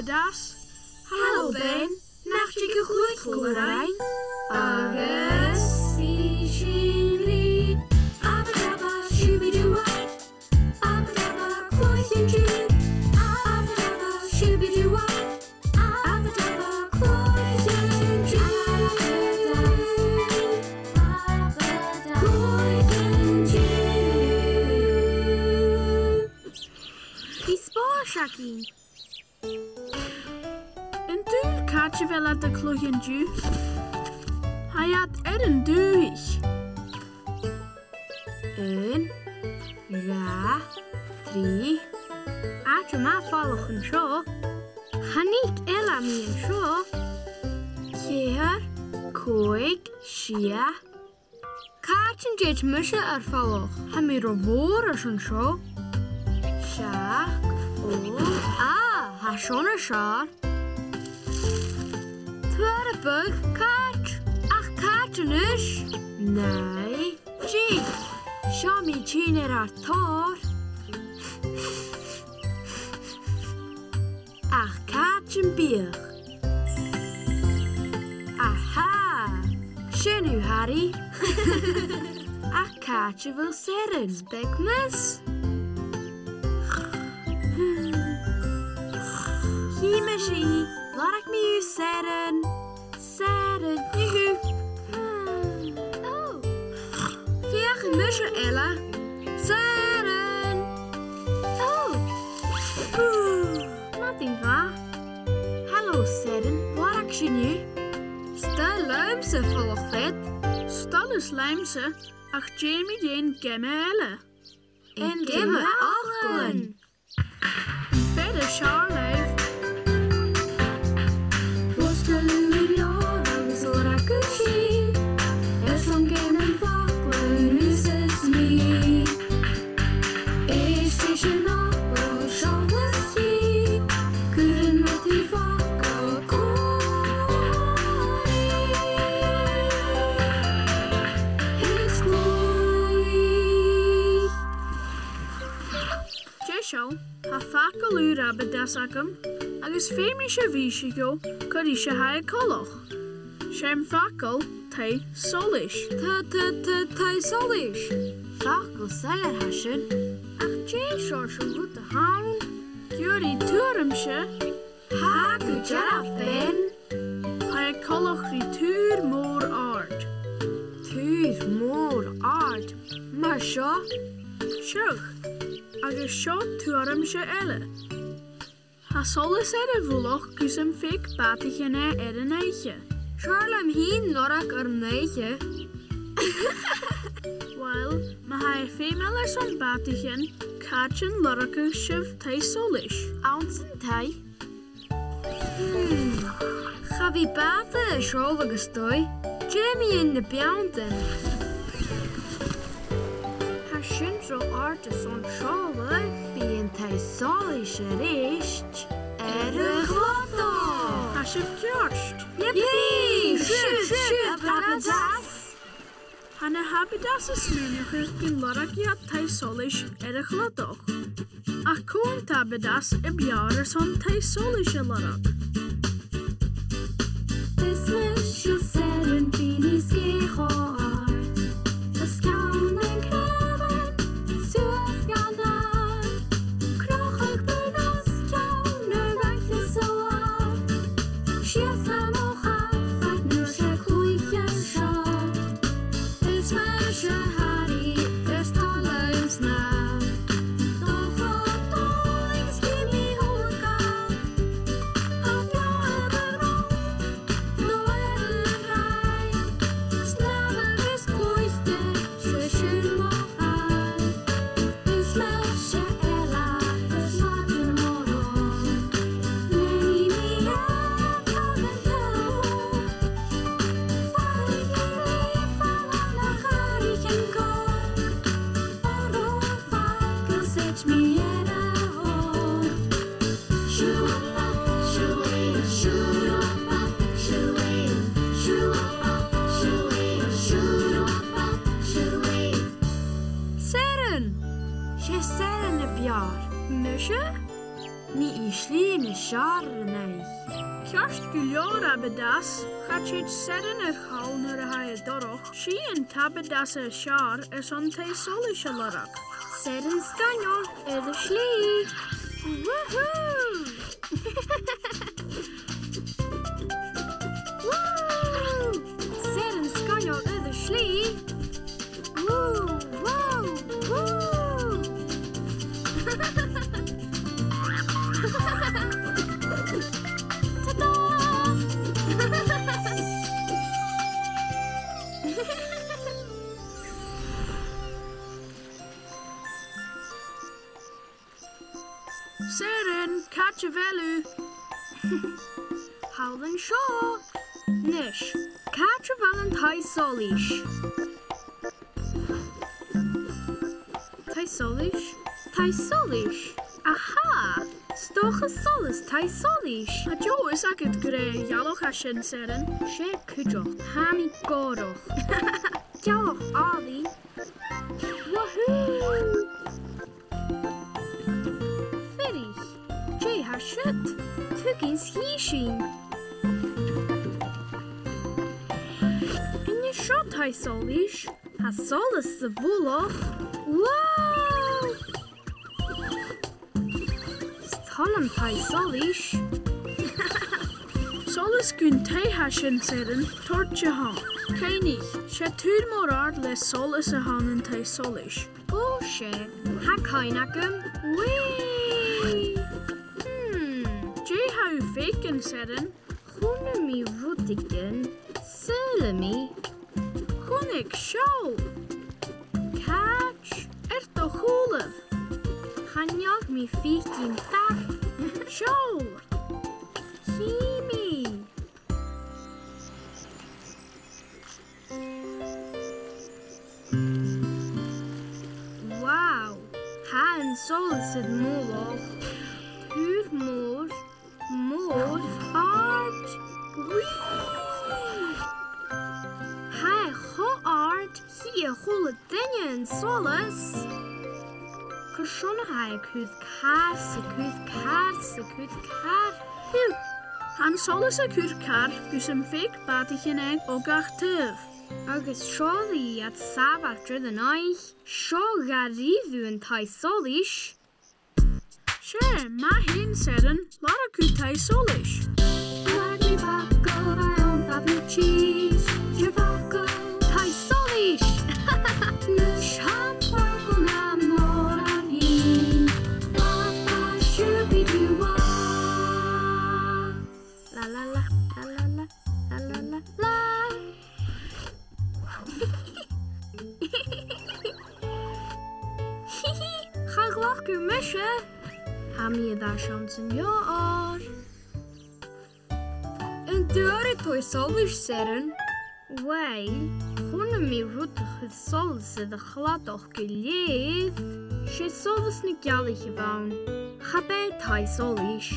Abedas. Hallo Ben, nach die gegroeid koelerijn. Agus Fishingly. Abedabba, shooby-doo-wah. Abedabba, cloythin-joo. Abedabba, shooby-doo-wah. Abedabba, cloythin-joo. Die spoorsakking. Een duur kaartje wel uit de cloythin-joo. Hij had een duich. 1, 2, 3. Aad je maar volgen zo. Hanik ella mien zo. Keer, koik, schia. Kaartjen dit mussen er volg. Hem meer woorden en zo. Sja, ha schon een schaar. Tweede bug, kaart. Ach, kaartjen is. Nee, gee. Schau mir Giner ar tor. Ach, Katjenbier. Aha. Schön u, Harry. Ach, Katje wil serren. Spekmes. Hier, Messie. Laat ik me u serren. Serren. Juhu. Vier mussen, Ella. Serren. Oh. Nothing waar. Hallo, Serren. Waar ik je nu? Stel luimse volgt het. Stel is luimse. Ach, Jamie den gemme Ella. En gemme achten. Verder Charlotte. Ha fakkel ur Abedas agam, agus féimise vísigo, codíse ha coloch. Shem fakkel, te solish. Te solish. Fakkel seller hashen. Ach, J-shorshel goed de haan. Gyuri tuurumse. Ha kujaraf ben. Ha coloch ri tuur moor aard. Tuur moor aard. Maar sjo? Sjoch. Agus seo tuaram se elle. Ha solas voeloch kusem fik batigen een eitje. Charlam hien norak neitje. Wel, ma ha female son batigen, katjen lorakus shiv te solish. Ounsen te. Ga wie baten scholle gestoi. Jamie in de bjaunten. Shinzo artisan scholle bien te solish rist. Glotto. Hashiv kjorst. Yippie! Shit, Abedas. Hanna Abedas is smunuchus bin lorakiat te solish glotto. Ach koen Abedas bjare son te solish lorak. This wish you said in Beanie's gehoor. Sharnei. Kjørst guljar abedas, Hachit seren chalner hae doroch, Shien tabedas shar son te solish alarak. Seren skanjor the slee. Woohoo! Woo! Seren skanjor the slee. Woo! Woo! Woo! Ta-da! Seren Katjevelu. Howlin Shaw. Nish. Katravalen Tai Solish. Tai Solish? Tai Solish. Aha! Stocha Solis Tai Solish. A Joe is akit gre yaloch ashen seren. She Kujoch. Hami Goroch. Yaloch Ali. Wahoo! Ferich. Jay Hashut. Tukins Hishin. En je shot Tai Solish. Ha Solis Savuloch. Wow! Stolen Tai Solish. Solis gun te hashen seren tortje han. Keini, she tur morard le solis a hanen te solish. Bullshit. Ha kainagum. Wee! Jay how faken seren. Hunemi Rudigen. Selemi. Hunik show. Catch. Erto hulev. Hanjag mi fikin tak. Show. Kimi. Wow. Han solsid moloch. Tur mor. Mor. Art. Wee. Hai ho art. Hier hole dingen solis. Kushon hai kuth kar. Han solis a kurkar gusem fake batichen egg o gartev. Agus surely at Savatra the night. Sure garivu and Tai Solish. She, ma hin seren, lara ku te solish. Lagli Vaco, I own Fabio cheese. Javaco, Tai Solish. Lusham Vaco Namorahin. Papa Shubi Dua. La la la, la la la, la la la la. Chaglach u meshe. Hamie daar chansen jaar. En deur toi solish seren. Wel, honne mi roetig het solse de gladoch geleef. She solis ni gallig gewoon. Ga bij tai solish.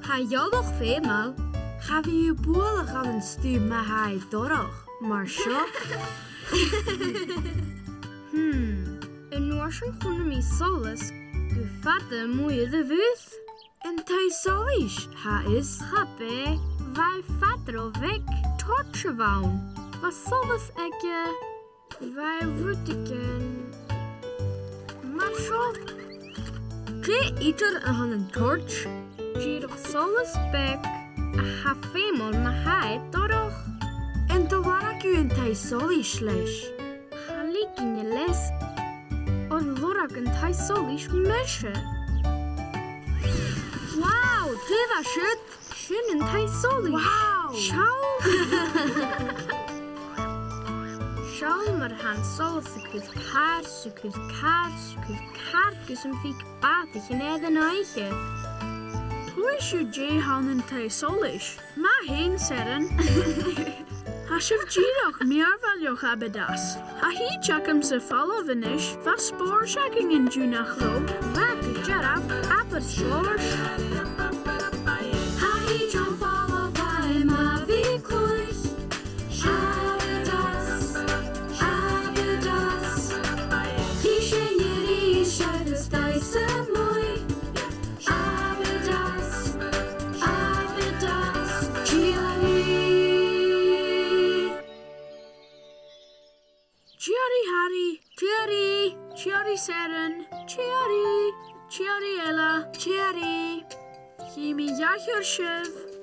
Ha jaloch veemal. Ga we je boelig aan een stuur maar hij dorog. Maar zo. En noorschen honne mi solis. Gevatte moeie de wuth. En tai solish, ha is. Gappe, wij vader weg tortje woon. Wat solis ikke, wij roetiken. Maar zo. Je ieder aan een torch. Je solis bek. Ha femol ma hij torog. En to warak u een tai solish lesh. Ha lik in je les. On lorak een tai solish meshe. Wow, teva shit. Shin een tai solish. Wow. Schau. Schau maar han solis kut kar kusum fik batig in de neiche. Hoe is je Jay hanen te solish? Ma hin seren. Hashiv Jirok meer valjoch abedas. Ha hi chakam se follow vinish, vas spoor checking in Junachlo. Wakker jarab, apper slors. Ha hi jump follow by ma vikuis. Abedas. Kishe yeri shadas taisa moi. Abedas. Cheery Harry. Cheery. Cheery Seren. Cheery. Cheery Ella. Cheery. Jimmy Jacher Shiv.